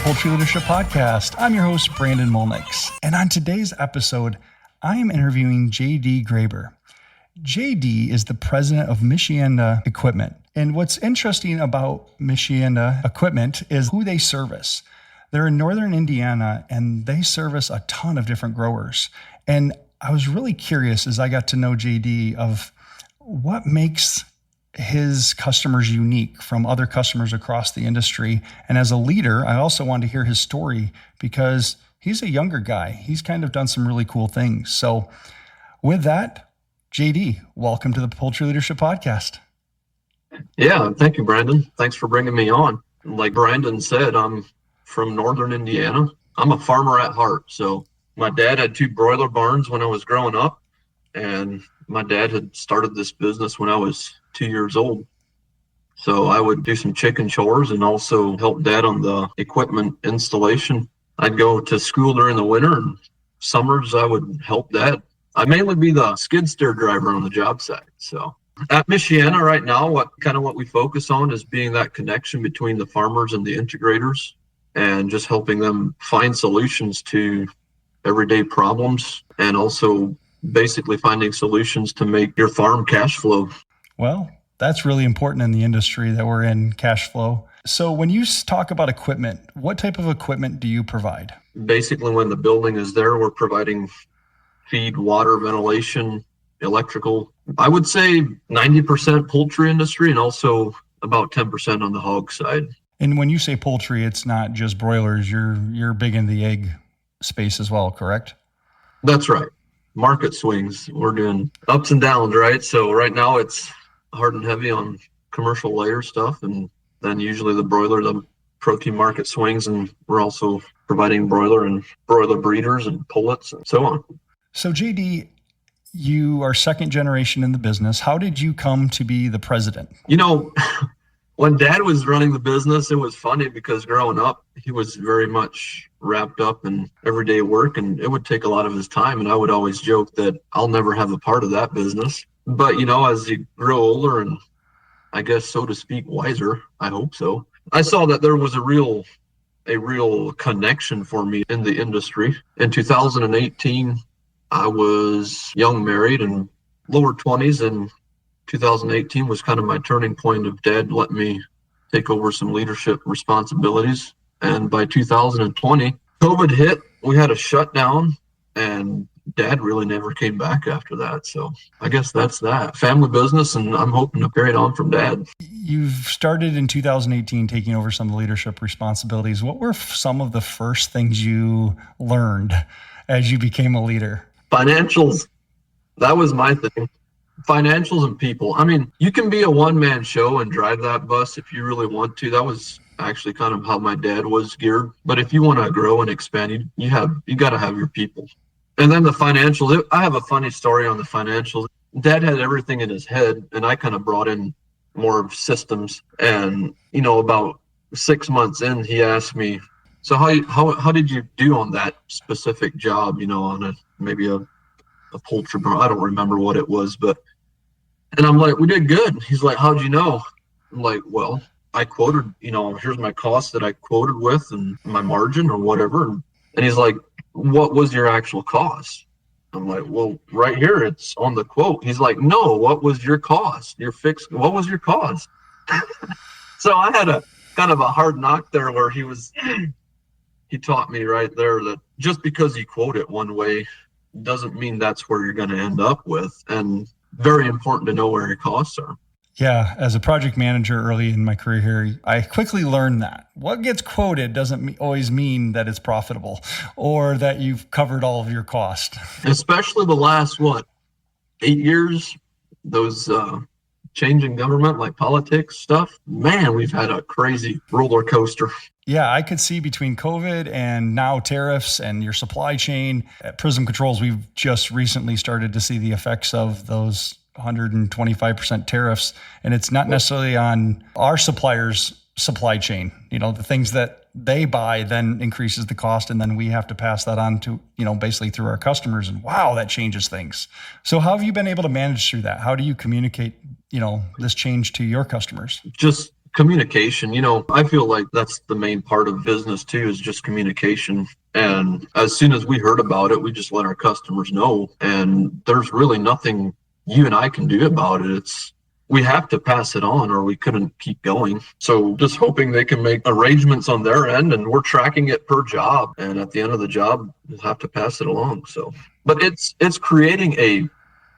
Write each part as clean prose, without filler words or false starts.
Poultry Leadership Podcast. I'm your host, Brandon Molnix. And on today's episode, I am interviewing JD Graber. JD is the president of Michiana Equipment. And what's interesting about Michiana Equipment is who they service. They're in northern Indiana, and they service a ton of different growers. And I was really curious as I got to know JD of what makes his customers unique from other customers across the industry. And as a leader, I also wanted to hear his story because he's a younger guy. He's kind of done some really cool things. So with that, JD, welcome to the Poultry Leadership Podcast. Yeah, thank you, Brandon. Thanks for bringing me on. Like Brandon said, I'm from northern Indiana. I'm a farmer at heart. So my dad had 2 broiler barns when I was growing up, and my dad had started this business when I was 2 years old. So I would do some chicken chores and also help Dad on the equipment installation. I'd go to school during the winter, and summers I would help Dad. I'd mainly be the skid steer driver on the job site. So at Michiana right now, what we focus on is being that connection between the farmers and the integrators, and just helping them find solutions to everyday problems, and also basically finding solutions to make your farm cash flow. Well, that's really important in the industry that we're in, cash flow. So when you talk about equipment, what type of equipment do you provide? Basically, when the building is there, we're providing feed, water, ventilation, electrical. I would say 90% poultry industry and also about 10% on the hog side. And when you say poultry, it's not just broilers. You're big in the egg space as well, correct? That's right. Market swings. We're doing ups and downs, right? So right now it's hard and heavy on commercial layer stuff, and then usually the protein market swings, and we're also providing broiler and broiler breeders and pullets and so on. So JD, you are second generation in the business. How did you come to be the president? When Dad was running the business, it was funny because growing up, he was very much wrapped up in everyday work, and it would take a lot of his time. And I would always joke that I'll never have a part of that business. But, as you grow older and I guess, so to speak, wiser, I hope so, I saw that there was a real connection for me in the industry. In 2018, I was young, married, and lower 20s, and 2018 was kind of my turning point of Dad letting me take over some leadership responsibilities. And by 2020, COVID hit, we had a shutdown, and Dad really never came back after that. So I guess that's that. Family business, and I'm hoping to carry it on from Dad. You've started in 2018 taking over some of the leadership responsibilities. What were some of the first things you learned as you became a leader? Financials. That was my thing. Financials and people. I mean, you can be a one-man show and drive that bus if you really want to. That was actually kind of how my dad was geared. But if you want to grow and expand, you got to have your people. And then the financials. I have a funny story on the financials. Dad had everything in his head, and I kind of brought in more of systems. And about 6 months in, he asked me, "So how did you do on that specific job? On maybe a poultry barn. I don't remember what it was, and I'm like, we did good." He's like, "How'd you know?" I'm like, "Well, I quoted, here's my cost that I quoted with and my margin or whatever." And he's like, "What was your actual cost?" I'm like, "Well, right here, it's on the quote." He's like, "No, what was your cost? Your fixed, what was your cost?" So I had a kind of a hard knock there where he taught me right there that just because you quote it one way doesn't mean that's where you're going to end up with. And very important to know where your costs are. Yeah. As a project manager early in my career here, I quickly learned that what gets quoted doesn't always mean that it's profitable or that you've covered all of your cost. Especially the last, 8 years, those changing government, like politics stuff, man, we've had a crazy roller coaster. Yeah, I could see between COVID and now tariffs and your supply chain at Prism Controls, we've just recently started to see the effects of those 125% tariffs. And it's not necessarily on our suppliers' supply chain. The things that they buy then increases the cost, and then we have to pass that on to, basically through our customers. And wow, that changes things. So how have you been able to manage through that? How do you communicate, this change to your customers? Just Communication, I feel like that's the main part of business too, is just communication. And as soon as we heard about it, we just let our customers know. And there's really nothing you and I can do about it. We have to pass it on or we couldn't keep going. So just hoping they can make arrangements on their end, and we're tracking it per job. And at the end of the job, we'll have to pass it along. So, but it's creating a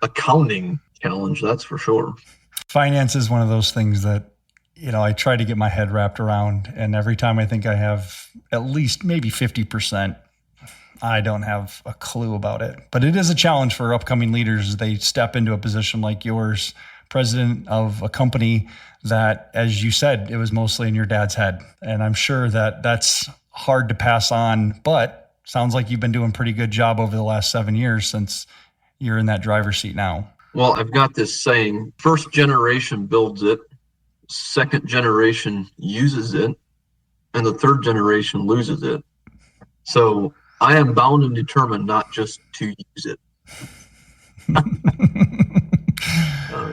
accounting challenge, that's for sure. Finance is one of those things that, I try to get my head wrapped around. And every time I think I have at least maybe 50%, I don't have a clue about it. But it is a challenge for upcoming leaders as they step into a position like yours, president of a company that, as you said, it was mostly in your dad's head. And I'm sure that that's hard to pass on, but sounds like you've been doing a pretty good job over the last 7 years since you're in that driver's seat now. Well, I've got this saying, first generation builds it, second generation uses it, and the third generation loses it. So I am bound and determined not just to use it. I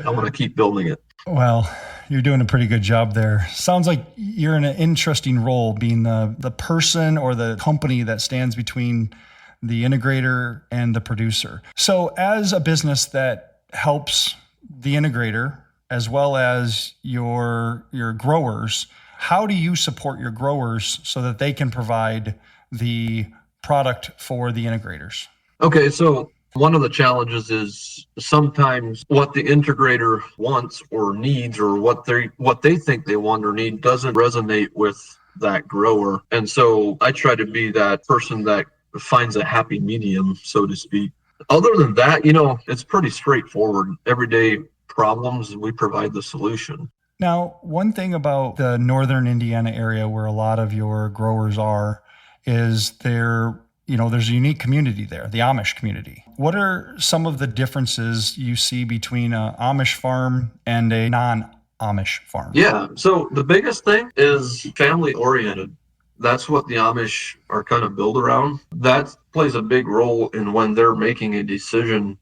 want to keep building it. Well, you're doing a pretty good job there. Sounds like you're in an interesting role, being the person or the company that stands between the integrator and the producer. So as a business that helps the integrator as well as your growers, how do you support your growers so that they can provide the product for the integrators? Okay, so one of the challenges is sometimes what the integrator wants or needs, or what they think they want or need, doesn't resonate with that grower. And so I try to be that person that finds a happy medium, so to speak. Other than that, it's pretty straightforward. Everyday problems, we provide the solution. Now, one thing about the northern Indiana area where a lot of your growers are is there's a unique community there, the Amish community. What are some of the differences you see between an Amish farm and a non-Amish farm? Yeah, so the biggest thing is family oriented. That's what the Amish are kind of built around. That plays a big role in when they're making a decision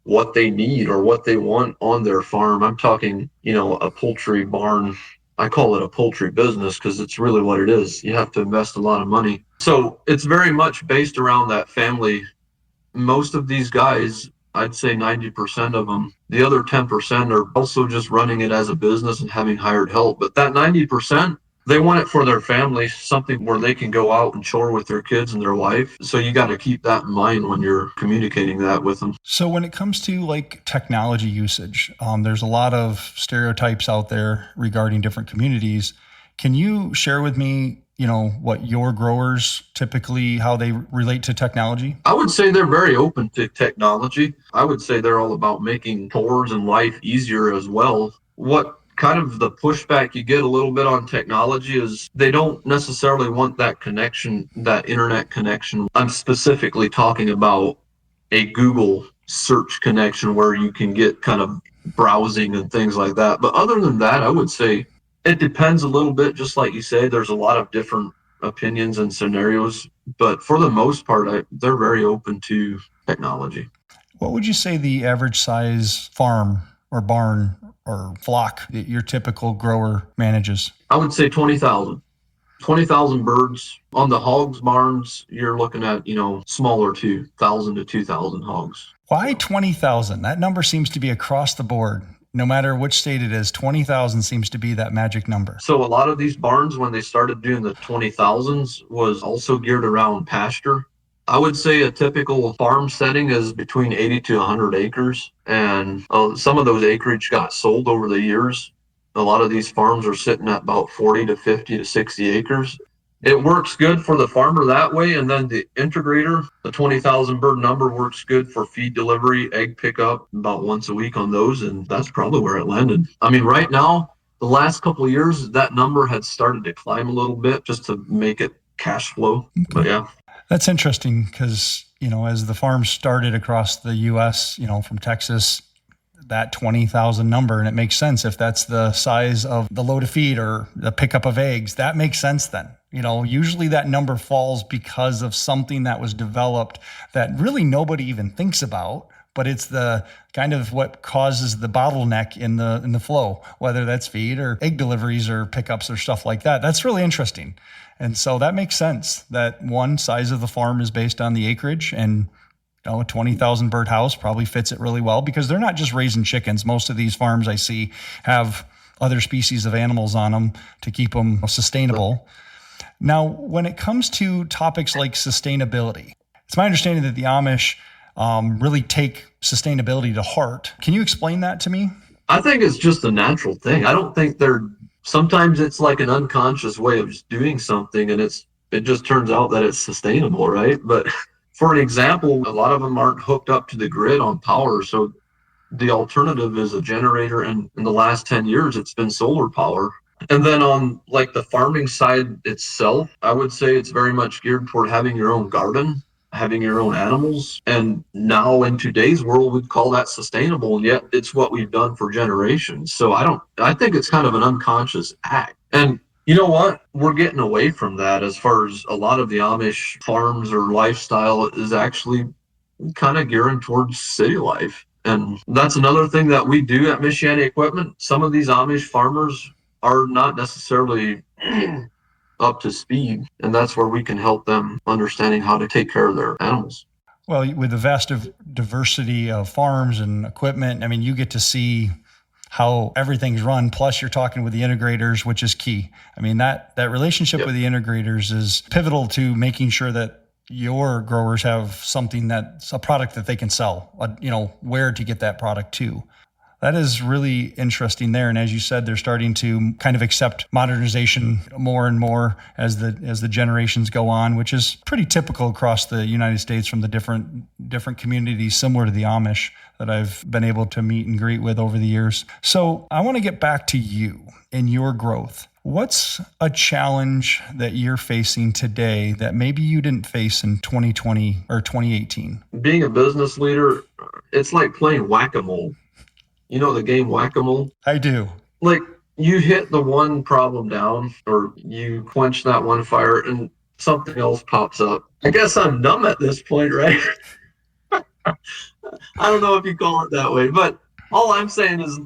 what they need or what they want on their farm. I'm talking, a poultry barn. I call it a poultry business because it's really what it is. You have to invest a lot of money. So it's very much based around that family. Most of these guys, I'd say 90% of them, the other 10% are also just running it as a business and having hired help. But that 90%, they want it for their family, something where they can go out and chore with their kids and their wife. So you got to keep that in mind when you're communicating that with them. So when it comes to like technology usage, there's a lot of stereotypes out there regarding different communities. Can you share with me, what your growers typically, how they relate to technology? I would say they're very open to technology. I would say they're all about making chores and life easier as well. What kind of the pushback you get a little bit on technology is they don't necessarily want that connection, that internet connection. I'm specifically talking about a Google search connection where you can get kind of browsing and things like that. But other than that, I would say it depends a little bit. Just like you say, there's a lot of different opinions and scenarios, but for the most part, they're very open to technology. What would you say the average size farm or barn or flock that your typical grower manages? I would say 20,000. 20,000 birds. On the hogs barns, you're looking at, smaller too, 1,000 to 2,000 hogs. Why 20,000? That number seems to be across the board. No matter which state it is, 20,000 seems to be that magic number. So a lot of these barns, when they started doing the 20,000s, was also geared around pasture. I would say a typical farm setting is between 80 to 100 acres. And some of those acreage got sold over the years. A lot of these farms are sitting at about 40 to 50 to 60 acres. It works good for the farmer that way. And then the integrator, the 20,000 bird number works good for feed delivery, egg pickup about once a week on those. And that's probably where it landed. I mean, right now, the last couple of years, that number had started to climb a little bit just to make it cash flow. Okay. But yeah. That's interesting because, as the farms started across the U.S., from Texas, that 20,000 number, and it makes sense if that's the size of the load of feed or the pickup of eggs, that makes sense then. Usually that number falls because of something that was developed that really nobody even thinks about, but it's the kind of what causes the bottleneck in the flow, whether that's feed or egg deliveries or pickups or stuff like that. That's really interesting. And so that makes sense that one size of the farm is based on the acreage, and a 20,000 bird house probably fits it really well because they're not just raising chickens. Most of these farms I see have other species of animals on them to keep them sustainable. Now, when it comes to topics like sustainability, it's my understanding that the Amish really take sustainability to heart. Can you explain that to me? I think it's just a natural thing. I don't think sometimes it's like an unconscious way of just doing something, and it just turns out that it's sustainable, right? But for an example, a lot of them aren't hooked up to the grid on power. So the alternative is a generator. And in the last 10 years, it's been solar power. And then on like the farming side itself, I would say it's very much geared toward having your own garden, having your own animals. And now in today's world, we'd call that sustainable. And yet it's what we've done for generations. So I think it's kind of an unconscious act. And you know what? We're getting away from that as far as a lot of the Amish farms or lifestyle is actually kind of gearing towards city life. And that's another thing that we do at Michiana Equipment. Some of these Amish farmers are not necessarily up to speed, and that's where we can help them understanding how to take care of their animals. Well, with the vast diversity of farms and equipment, I mean, you get to see how everything's run. Plus you're talking with the integrators, which is key. I mean, that relationship with the integrators is pivotal to making sure that your growers have something that's a product that they can sell, where to get that product to. That is really interesting there. And as you said, they're starting to kind of accept modernization more and more as the generations go on, which is pretty typical across the United States from the different communities similar to the Amish that I've been able to meet and greet with over the years. So I want to get back to you and your growth. What's a challenge that you're facing today that maybe you didn't face in 2020 or 2018? Being a business leader, it's like playing whack-a-mole. You know the game whack-a-mole? I do. Like you hit the one problem down or you quench that one fire and something else pops up. I guess I'm numb at this point, right? I don't know if you call it that way, but all I'm saying is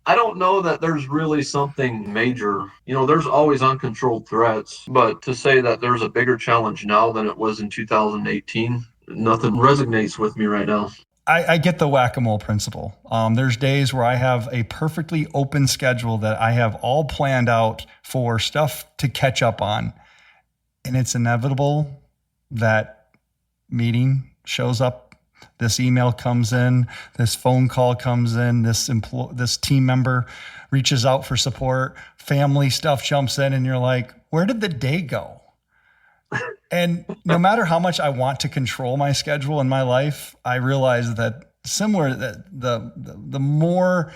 I don't know that there's really something major. There's always uncontrolled threats, but to say that there's a bigger challenge now than it was in 2018, nothing resonates with me right now. I get the whack-a-mole principle. There's days where I have a perfectly open schedule that I have all planned out for stuff to catch up on. And it's inevitable that meeting shows up, this email comes in, this phone call comes in, this team member reaches out for support, family stuff jumps in, and you're like, where did the day go? And no matter how much I want to control my schedule in my life, I realize that the more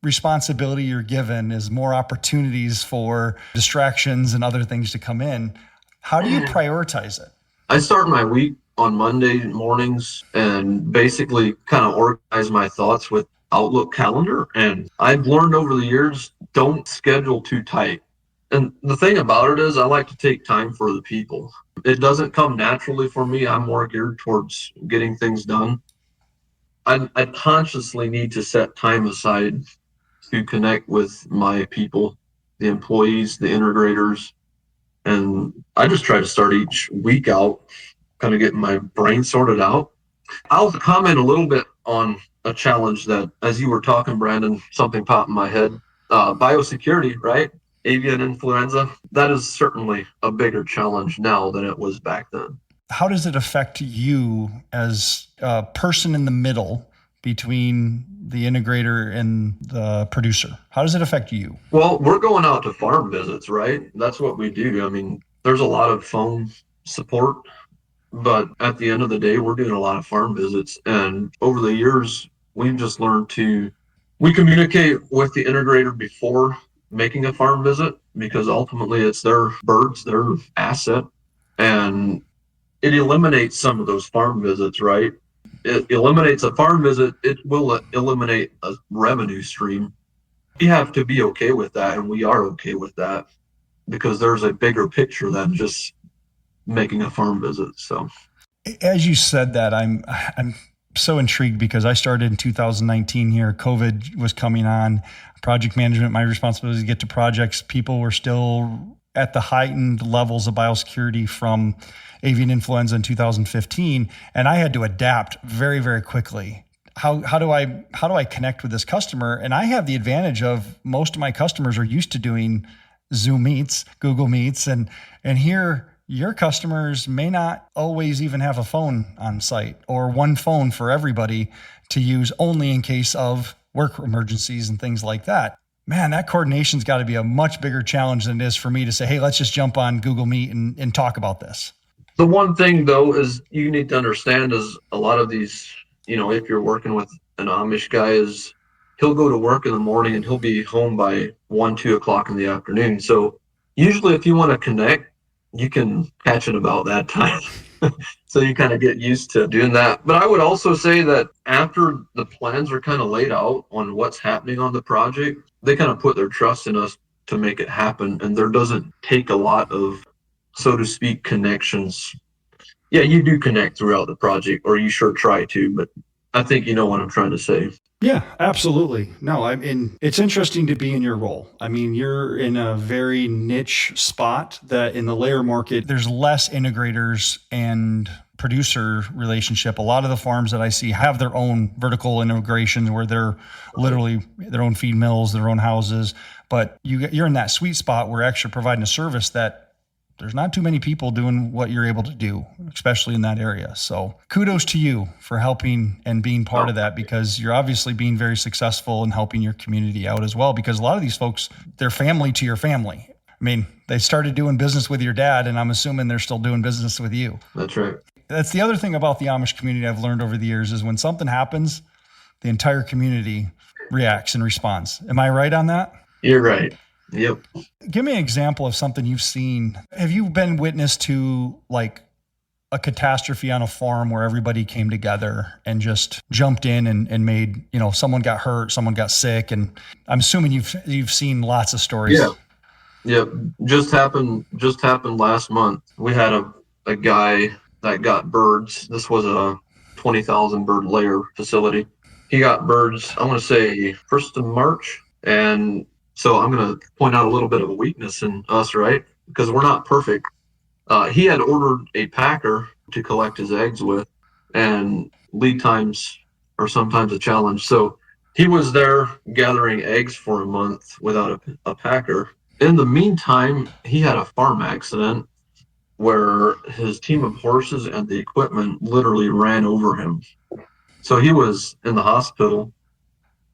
responsibility you're given is more opportunities for distractions and other things to come in. How do you prioritize it? I start my week on Monday mornings and basically kind of organize my thoughts with Outlook calendar. And I've learned over the years, don't schedule too tight. And the thing about it is I like to take time for the people. It doesn't come naturally for me. I'm more geared towards getting things done. I consciously need to set time aside to connect with my people, the employees, the integrators. And I just try to start each week out, kind of getting my brain sorted out. I'll comment a little bit on a challenge that, as you were talking, Brandon, something popped in my head. Biosecurity, right? Avian influenza. That is certainly a bigger challenge now than it was back then. How does it affect you as a person in the middle between the integrator and the producer? How does it affect you? Well, we're going out to farm visits, right? That's what we do. I mean, there's a lot of phone support, but at the end of the day, we're doing a lot of farm visits. And over the years, we've just learned we communicate with the integrator before making a farm visit, because ultimately it's their birds, their asset, and it eliminates some of those farm visits, right? It eliminates a farm visit, it will eliminate a revenue stream. We have to be okay with that, and we are okay with that, because there's a bigger picture than just making a farm visit. So as you said that, I'm so intrigued because I started in 2019 here. COVID was coming on. Project management, my responsibility to get to projects. People were still at the heightened levels of biosecurity from avian influenza in 2015, and I had to adapt very, very quickly. How do I connect with this customer? And I have the advantage of most of my customers are used to doing Zoom meets, Google Meets, and here your customers may not always even have a phone on site or one phone for everybody to use only in case of work emergencies and things like that. Man, that coordination's got to be a much bigger challenge than it is for me to say, hey, let's just jump on Google Meet and talk about this. The one thing, though, is you need to understand is a lot of these, if you're working with an Amish guy, is he'll go to work in the morning and he'll be home by 1, 2 o'clock in the afternoon. So usually if you want to connect, you can catch it about that time. So you kind of get used to doing that. But I would also say that after the plans are kind of laid out on what's happening on the project, they kind of put their trust in us to make it happen. And there doesn't take a lot of, so to speak, connections. Yeah, you do connect throughout the project, or you sure try to, but I think you know what I'm trying to say. Yeah, absolutely. No, I mean, it's interesting to be in your role. I mean, you're in a very niche spot that in the layer market, there's less integrators and producer relationship. A lot of the farms that I see have their own vertical integration where they're literally their own feed mills, their own houses, but you're in that sweet spot where actually providing a service that there's not too many people doing what you're able to do, especially in that area. So kudos to you for helping and being part of that, because you're obviously being very successful in helping your community out as well, because a lot of these folks, they're family to your family. I mean, they started doing business with your dad, and I'm assuming they're still doing business with you. That's right. That's the other thing about the Amish community I've learned over the years is when something happens, the entire community reacts and responds. Am I right on that? You're right. Yep. Give me an example of something you've seen. Have you been witness to like a catastrophe on a farm where everybody came together and just jumped in and made, someone got hurt, someone got sick, and I'm assuming you've seen lots of stories. Yeah. Yep. Just happened last month. We had a guy that got birds. This was a 20,000 bird layer facility. He got birds, I want to say 1st of March, and so I'm going to point out a little bit of a weakness in us, right? Because we're not perfect. He had ordered a packer to collect his eggs with, and lead times are sometimes a challenge. So he was there gathering eggs for a month without a packer. In the meantime, he had a farm accident where his team of horses and the equipment literally ran over him. So he was in the hospital.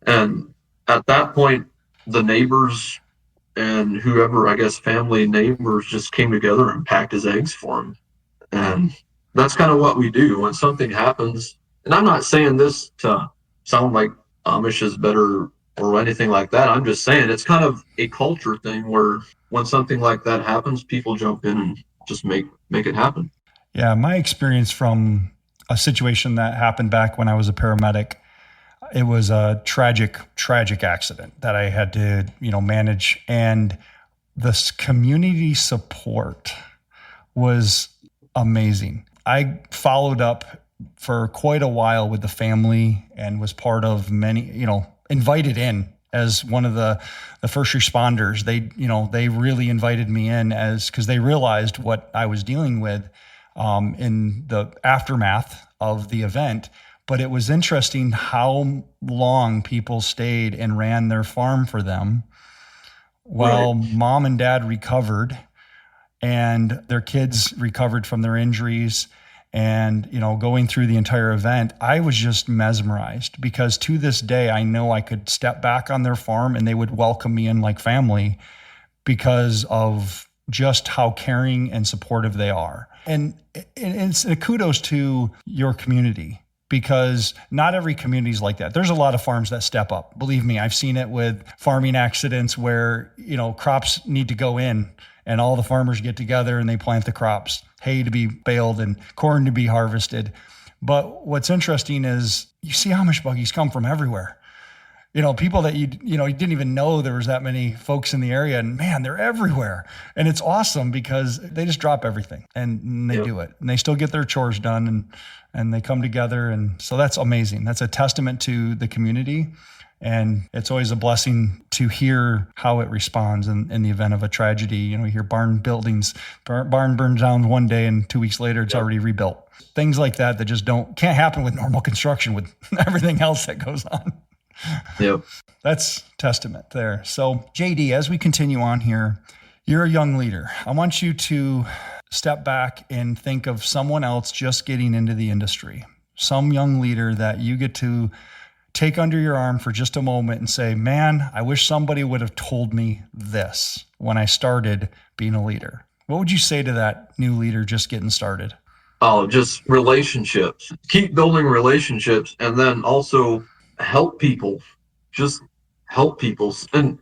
And at that point, the neighbors and whoever, I guess, family neighbors just came together and packed his eggs for him. And that's kind of what we do when something happens. And I'm not saying this to sound like Amish is better or anything like that. I'm just saying it's kind of a culture thing where when something like that happens, people jump in and just make it happen. Yeah, my experience from a situation that happened back when I was a paramedic, it was a tragic accident that I had to, manage. And this community support was amazing. I followed up for quite a while with the family and was part of many, invited in as one of the first responders. They really invited me in because they realized what I was dealing with in the aftermath of the event. But it was interesting how long people stayed and ran their farm for them while mom and dad recovered and their kids recovered from their injuries. And, going through the entire event, I was just mesmerized because to this day, I know I could step back on their farm and they would welcome me in like family because of just how caring and supportive they are. And it's a kudos to your community because not every community is like that. There's a lot of farms that step up. Believe me, I've seen it with farming accidents where, crops need to go in and all the farmers get together and they plant the crops, hay to be baled and corn to be harvested. But what's interesting is you see Amish buggies come from everywhere. people that you didn't even know there was that many folks in the area, and man, they're everywhere. And it's awesome because they just drop everything and they do it, and they still get their chores done, and they come together. And so that's amazing. That's a testament to the community. And it's always a blessing to hear how it responds in the event of a tragedy. You hear barn burns down one day and 2 weeks later it's already rebuilt. Things like that just can't happen with normal construction with everything else that goes on. Yep. That's testament there. So JD, as we continue on here, you're a young leader. I want you to step back and think of someone else just getting into the industry, some young leader that you get to take under your arm for just a moment and say, man, I wish somebody would have told me this when I started being a leader. What would you say to that new leader just getting started? Oh, just relationships. Keep building relationships, and then also help people. Just help people. And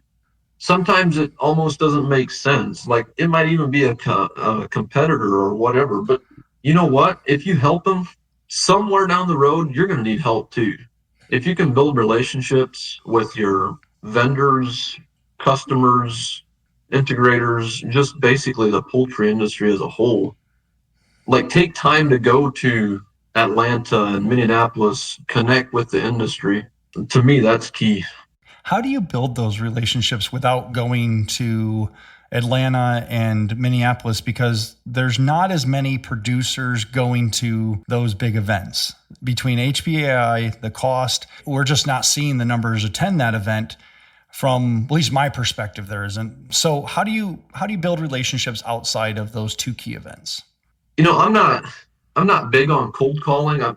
sometimes it almost doesn't make sense. Like, it might even be a competitor or whatever. But you know what? If you help them, somewhere down the road, you're going to need help too. If you can build relationships with your vendors, customers, integrators, just basically the poultry industry as a whole, like, take time to go to Atlanta and Minneapolis, connect with the industry. To me, that's key. How do you build those relationships without going to Atlanta and Minneapolis? Because there's not as many producers going to those big events. Between HPAI, the cost, we're just not seeing the numbers attend that event. From at least my perspective, there isn't. So how do you build relationships outside of those two key events? I'm not big on cold calling. I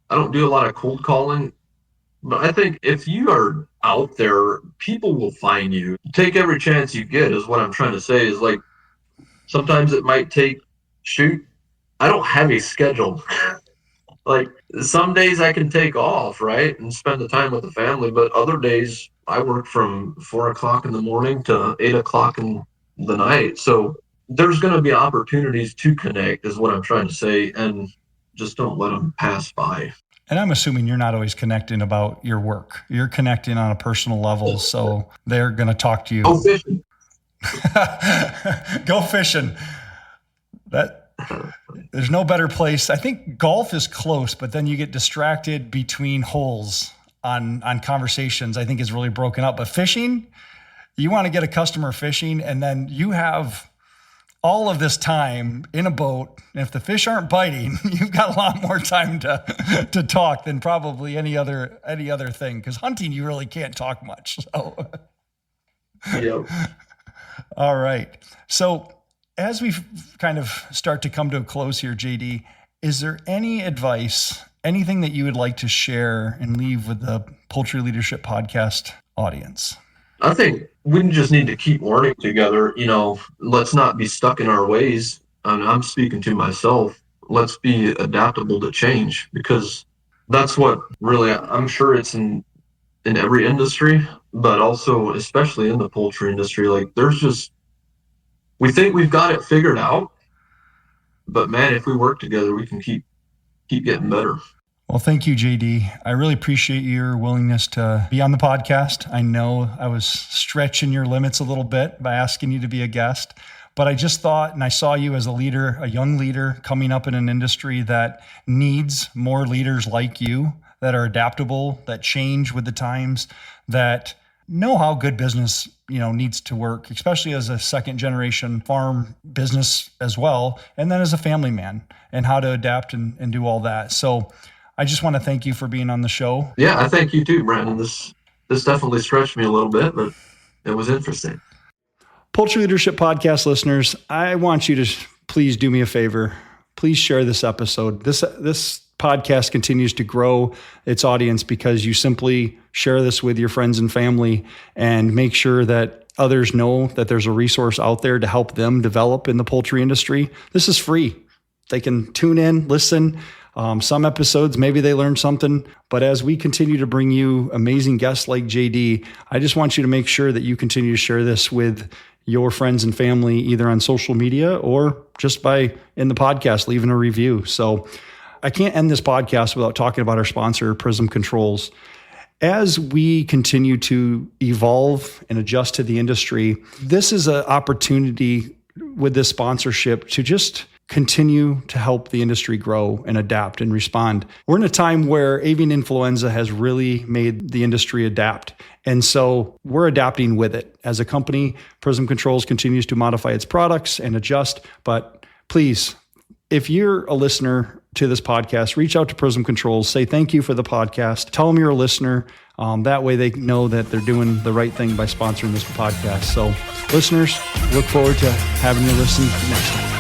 don't do a lot of cold calling. But I think if you are out there, people will find you. Take every chance you get is what I'm trying to say. Is like, sometimes it might take, I don't have a schedule. Like, some days I can take off, right, and spend the time with the family. But other days I work from 4 o'clock in the morning to 8 o'clock in the night. So there's going to be opportunities to connect is what I'm trying to say. And just don't let them pass by. And I'm assuming you're not always connecting about your work. You're connecting on a personal level, so they're going to talk to you. Go fishing. Go fishing. There's no better place. I think golf is close, but then you get distracted between holes on conversations. I think is really broken up. But fishing, you want to get a customer fishing, and then you have all of this time in a boat. And if the fish aren't biting, you've got a lot more time to talk than probably any other thing. Because hunting, you really can't talk much. So, Yep. All right. So as we kind of start to come to a close here, JD, is there any advice, anything that you would like to share and leave with the Poultry Leadership Podcast audience? I think we just need to keep learning together. Let's not be stuck in our ways. And I'm speaking to myself. Let's be adaptable to change, because that's what really, I'm sure it's in every industry, but also especially in the poultry industry. Like, we think we've got it figured out, but man, if we work together, we can keep getting better. Well, thank you, JD. I really appreciate your willingness to be on the podcast. I know I was stretching your limits a little bit by asking you to be a guest, but I just thought, and I saw you as a leader, a young leader coming up in an industry that needs more leaders like you, that are adaptable, that change with the times, that know how good business, needs to work, especially as a second generation farm business as well. And then as a family man, and how to adapt and do all that. So I just want to thank you for being on the show. Yeah, I thank you too, Brandon. This definitely stretched me a little bit, but it was interesting. Poultry Leadership Podcast listeners, I want you to please do me a favor. Please share this episode. This podcast continues to grow its audience because you simply share this with your friends and family, and make sure that others know that there's a resource out there to help them develop in the poultry industry. This is free. They can tune in, listen. Some episodes, maybe they learn something, but as we continue to bring you amazing guests like JD, I just want you to make sure that you continue to share this with your friends and family, either on social media or just by in the podcast, leaving a review. So I can't end this podcast without talking about our sponsor, Prism Controls. As we continue to evolve and adjust to the industry, this is an opportunity with this sponsorship to just continue to help the industry grow and adapt and respond. We're in a time where avian influenza has really made the industry adapt. And so we're adapting with it. As a company, Prism Controls continues to modify its products and adjust. But please, if you're a listener to this podcast, reach out to Prism Controls, say thank you for the podcast, tell them you're a listener. That way they know that they're doing the right thing by sponsoring this podcast. So listeners, look forward to having you listen next time.